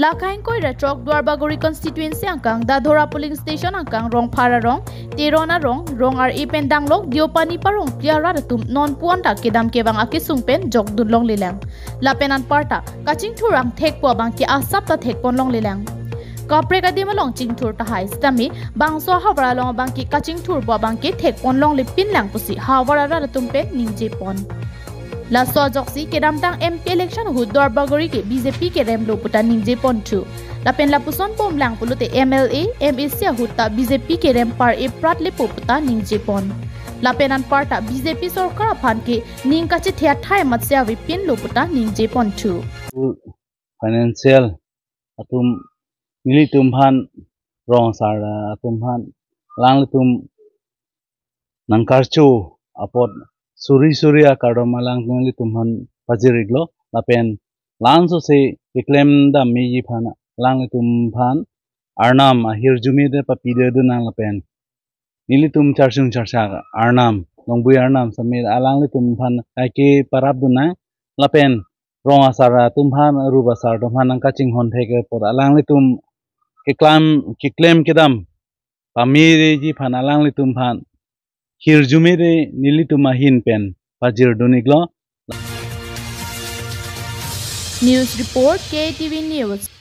Lakain koi retrok Dwarbagori constituency angkang Dadhora polling station angkang rong phara rong Tirona rong RE pendanglok diopani parong piara tum non puanda kedam kebang akisung pen jok dunlong lilang lapenan parta kaching thurang thekpo bang ki asap ta thekpon long lilang Kapre kadima long chingthur ta hai stami bangso hawara long bang ki kaching thur bo bang ki thekpon long lipin lang pusi hawara ra tum pen ningje pon La sojoksi kedam tang MP election hu Dwarbagori ke BJP ke remlo puta ningje pon thu la pen la puson pom lang pulute MLA MEC hu ta BJP ke rem par e prat le puta ningje pon la penan parta BJP sarkar phan ke ning ka che thia thai mat sia wi pin lo puta ningje pon thu financial atum mili tumphan rong sar tumphan lang tum nangkarchu apot suri akardomalang mili tumphan pajiriglo lapen lanso se reclaim da meji phana lang tumphan arnam hirjumi de papide du nang lapen mili tum charsung charsa arnam longbui arnam samir alang tumphan ake parab du na lapen rong asara tumphan rubasar tumphan ang kaching hon theke por alang tum kiklem kedam pamire ji phan alang tumphan hirjumire nilituma hin pen pajir duniglo News report KTV News